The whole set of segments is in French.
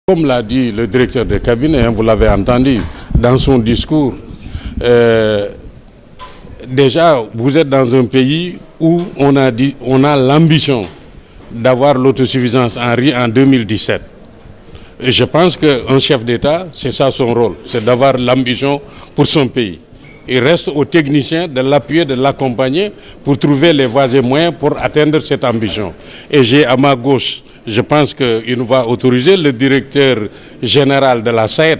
Comme l'a dit le directeur de cabinet, vous l'avez entendu dans son discours, déjà vous êtes dans un pays où on a l'ambition d'avoir l'autosuffisance en riz en 2017. Et je pense qu'un chef d'État, c'est ça son rôle, c'est d'avoir l'ambition pour son pays. Il reste aux techniciens de l'appuyer, de l'accompagner pour trouver les voies et moyens pour atteindre cette ambition. Et j'ai à ma gauche, je pense qu'il nous va autoriser le directeur général de la SAED,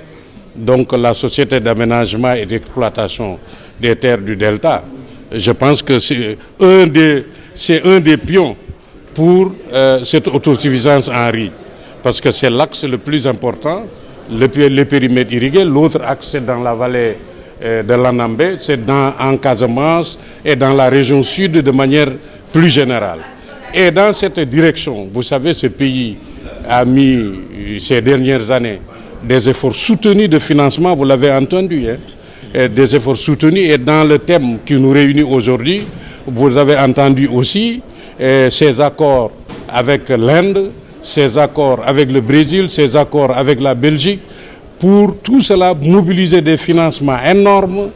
donc la Société d'aménagement et d'exploitation des terres du Delta. Je pense que c'est un des pions pour cette autosuffisance en riz, parce que c'est l'axe le plus important, le périmètre irrigué. L'autre axe, c'est dans la vallée de l'Anambé, c'est en Casamance et dans la région sud de manière plus générale. Et dans cette direction, vous savez, ce pays a mis ces dernières années des efforts soutenus de financement, vous l'avez entendu, des efforts soutenus. Et dans le thème qui nous réunit aujourd'hui, vous avez entendu aussi ces accords avec l'Inde, ces accords avec le Brésil, ces accords avec la Belgique, pour tout cela mobiliser des financements énormes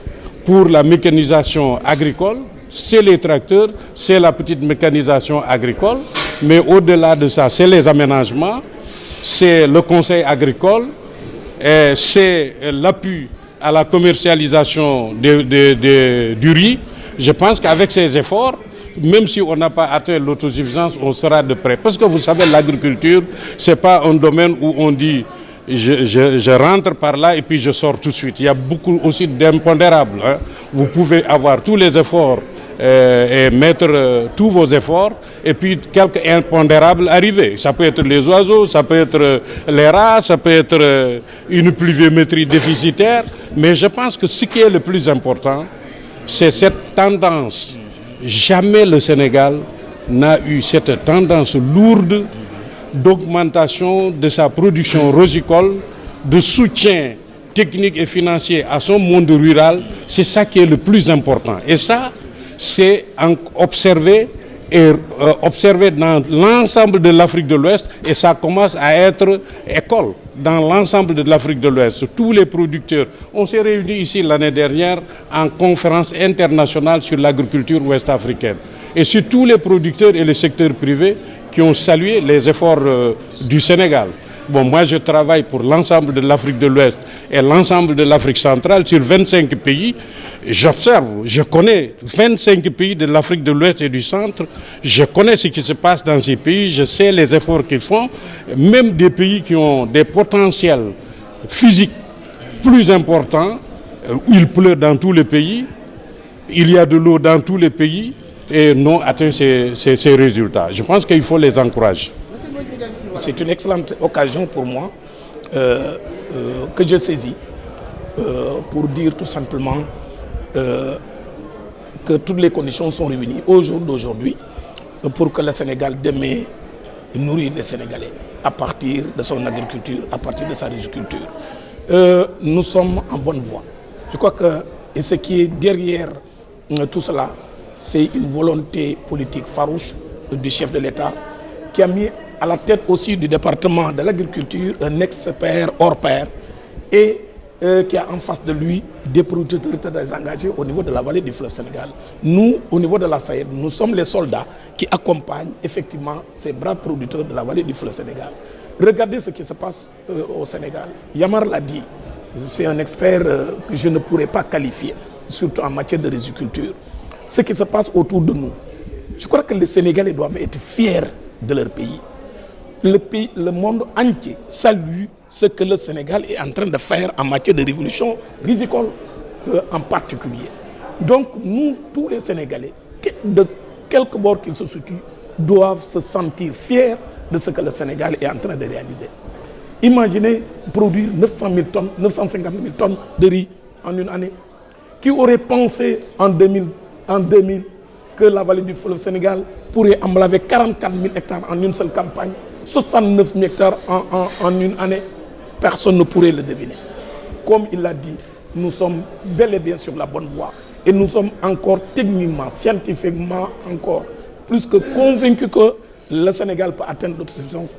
pour la mécanisation agricole. C'est les tracteurs, c'est la petite mécanisation agricole, mais au-delà de ça, c'est les aménagements, c'est le conseil agricole, c'est l'appui à la commercialisation du riz. Je pense qu'avec ces efforts, même si on n'a pas atteint l'autosuffisance, on sera de près. Parce que vous savez, l'agriculture, ce n'est pas un domaine où on dit je rentre par là et puis je sors tout de suite. Il y a beaucoup aussi d'impondérables. Vous pouvez avoir tous les efforts et mettre tous vos efforts et puis quelques impondérables arriver. Ça peut être les oiseaux, ça peut être les rats, ça peut être une pluviométrie déficitaire. Mais je pense que ce qui est le plus important, c'est cette tendance. Jamais le Sénégal n'a eu cette tendance lourde d'augmentation de sa production rosicole, de soutien technique et financier à son monde rural. C'est ça qui est le plus important. Et ça, c'est observé dans l'ensemble de l'Afrique de l'Ouest, et ça commence à être école dans l'ensemble de l'Afrique de l'Ouest. Tous les producteurs, on s'est réunis ici l'année dernière en conférence internationale sur l'agriculture ouest-africaine. Et sur tous les producteurs et les secteurs privés qui ont salué les efforts du Sénégal. Bon, moi je travaille pour l'ensemble de l'Afrique de l'Ouest et l'ensemble de l'Afrique centrale sur 25 pays. J'observe, je connais 25 pays de l'Afrique de l'Ouest et du centre. Je connais ce qui se passe dans ces pays, je sais les efforts qu'ils font. Même des pays qui ont des potentiels physiques plus importants, où il pleut dans tous les pays, il y a de l'eau dans tous les pays, et n'ont atteint ces résultats. Je pense qu'il faut les encourager. C'est une excellente occasion pour moi que je saisis pour dire tout simplement que toutes les conditions sont réunies au jour d'aujourd'hui pour que le Sénégal demain nourrit les Sénégalais à partir de son agriculture, à partir de sa riziculture. Nous sommes en bonne voie. Je crois que et ce qui est derrière tout cela, c'est une volonté politique farouche du chef de l'État qui a mis à la tête aussi du département de l'agriculture un expert hors pair et qui a en face de lui des producteurs très engagés au niveau de la vallée du fleuve Sénégal. Nous, au niveau de la SAED, nous sommes les soldats qui accompagnent effectivement ces braves producteurs de la vallée du fleuve Sénégal. Regardez ce qui se passe au Sénégal. Yamar l'a dit, c'est un expert que je ne pourrais pas qualifier, surtout en matière de riziculture. Ce qui se passe autour de nous. Je crois que les Sénégalais doivent être fiers de leur pays. Le monde entier salue ce que le Sénégal est en train de faire en matière de révolution rizicole en particulier. Donc nous, tous les Sénégalais, de quelque bord qu'ils se situent, doivent se sentir fiers de ce que le Sénégal est en train de réaliser. Imaginez produire 900 000 tonnes, 950 000 tonnes de riz en une année. Qui aurait pensé en 2000 que la vallée du fleuve Sénégal pourrait emblaver 44 000 hectares en une seule campagne, 69 000 hectares en une année? Personne ne pourrait le deviner. Comme il l'a dit, nous sommes bel et bien sur la bonne voie et nous sommes encore techniquement, scientifiquement encore plus que convaincus que le Sénégal peut atteindre l'autosuffisance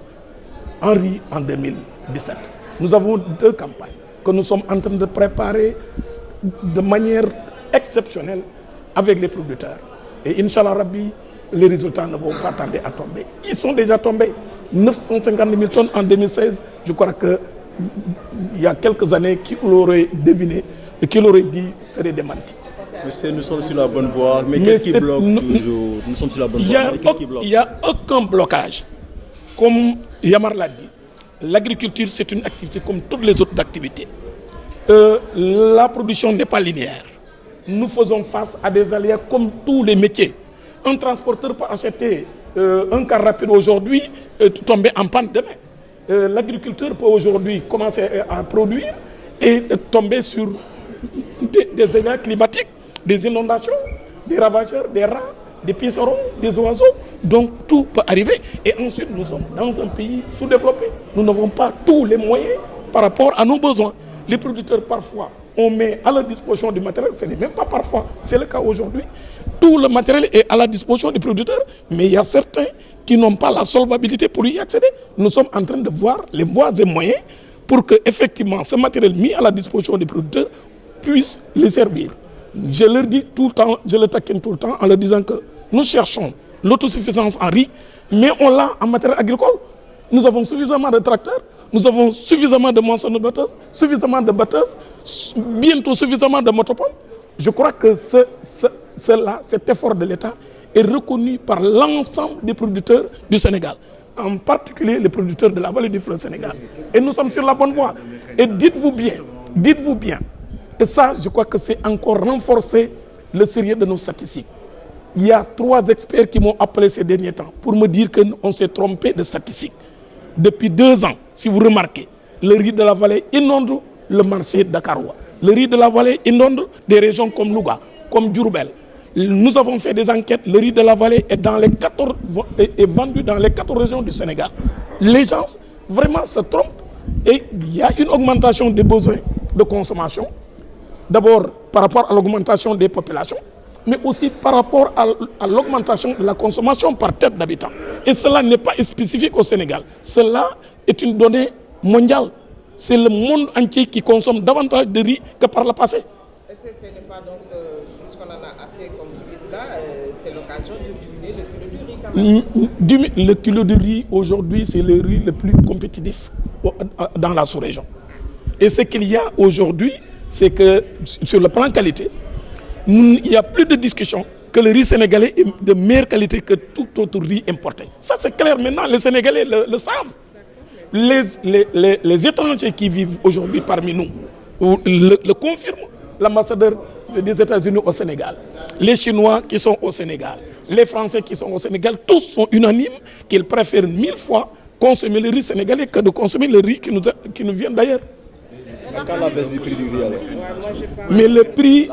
en riz en 2000. 2017. Nous avons 2 campagnes que nous sommes en train de préparer de manière exceptionnelle avec les producteurs. Et Inch'Allah Rabbi, les résultats ne vont pas tarder à tomber. Ils sont déjà tombés. 950 000 tonnes en 2016. Je crois qu'il y a quelques années, qui l'auraient deviné et qui l'auraient dit serait démenti. Monsieur, nous sommes sur la bonne voie, mais qu'est-ce qui bloque toujours? Nous sommes sur la bonne voie, mais qu'est-ce qui bloque? Il n'y a aucun blocage. Comme Yamar l'a dit, l'agriculture, c'est une activité comme toutes les autres activités. La production n'est pas linéaire. Nous faisons face à des aléas comme tous les métiers. Un transporteur peut acheter un car rapide aujourd'hui, tomber en panne demain. L'agriculteur peut aujourd'hui commencer à produire et tomber sur des aléas climatiques, des inondations, des ravageurs, des rats, des pucerons, des oiseaux. Donc tout peut arriver. Et ensuite, nous sommes dans un pays sous-développé. Nous n'avons pas tous les moyens par rapport à nos besoins. Les producteurs, parfois, on met à la disposition du matériel. Ce n'est même pas parfois, c'est le cas aujourd'hui. Tout le matériel est à la disposition des producteurs, mais il y a certains qui n'ont pas la solvabilité pour y accéder. Nous sommes en train de voir les voies et moyens pour que, effectivement, ce matériel mis à la disposition des producteurs puisse les servir. Je leur dis tout le temps, je le taquine tout le temps en leur disant que nous cherchons l'autosuffisance en riz, mais on l'a en matériel agricole. Nous avons suffisamment de tracteurs, nous avons suffisamment de moissonneuses, suffisamment de batteuses, bientôt suffisamment de motopompes. Je crois que cet effort de l'État est reconnu par l'ensemble des producteurs du Sénégal, en particulier les producteurs de la vallée du fleuve Sénégal. Et nous sommes sur la bonne voie. Et dites-vous bien, et ça, je crois que c'est encore renforcer le sérieux de nos statistiques. Il y a 3 experts qui m'ont appelé ces derniers temps pour me dire qu'on s'est trompé de statistiques. Depuis 2 ans, si vous remarquez, le riz de la vallée inonde le marché dakarois. Le riz de la vallée inonde des régions comme Louga, comme Diourbel. Nous avons fait des enquêtes, le riz de la vallée est vendu dans les 14 régions du Sénégal. Les gens vraiment se trompent et il y a une augmentation des besoins de consommation. D'abord par rapport à l'augmentation des populations, mais aussi par rapport à l'augmentation de la consommation par tête d'habitant. Et cela n'est pas spécifique au Sénégal. Cela est une donnée mondiale. C'est le monde entier qui consomme davantage de riz que par le passé. Est-ce que ce n'est pas donc, puisqu'on en a assez comme vous là, c'est l'occasion de diminuer le kilo de riz quand même? Le kilo de riz aujourd'hui, c'est le riz le plus compétitif dans la sous-région. Et ce qu'il y a aujourd'hui, c'est que sur le plan qualité, il n'y a plus de discussion que le riz sénégalais est de meilleure qualité que tout autre riz importé. Ça c'est clair maintenant, les Sénégalais le savent. Les étrangers qui vivent aujourd'hui parmi nous le confirment. L'ambassadeur des États-Unis au Sénégal, les Chinois qui sont au Sénégal, les Français qui sont au Sénégal, tous sont unanimes qu'ils préfèrent 1000 fois consommer le riz sénégalais que de consommer le riz qui nous vient d'ailleurs. Quand la baisse du prix du riz alors? Mais le prix,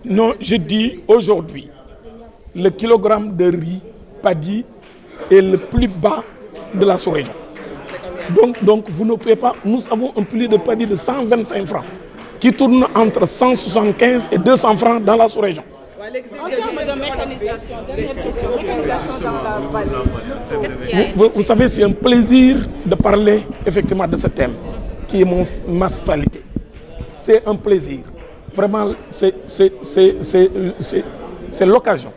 non, je dis aujourd'hui, le kilogramme de riz paddy est le plus bas de la sous-région. Donc vous ne pouvez pas, nous avons un prix de paddy de 125 francs qui tourne entre 175 et 200 francs dans la sous-région. En termes de mécanisation, dernière question, mécanisation dans la vallée. Vous savez, c'est un plaisir de parler effectivement de ce thème qui est ma spécialité. C'est un plaisir. Vraiment, c'est l'occasion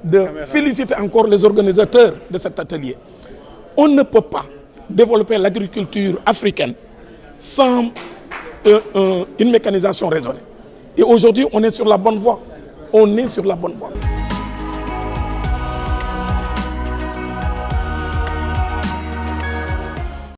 de féliciter encore les organisateurs de cet atelier. On ne peut pas développer l'agriculture africaine sans une mécanisation raisonnée. Et aujourd'hui, on est sur la bonne voie. On est sur la bonne voie.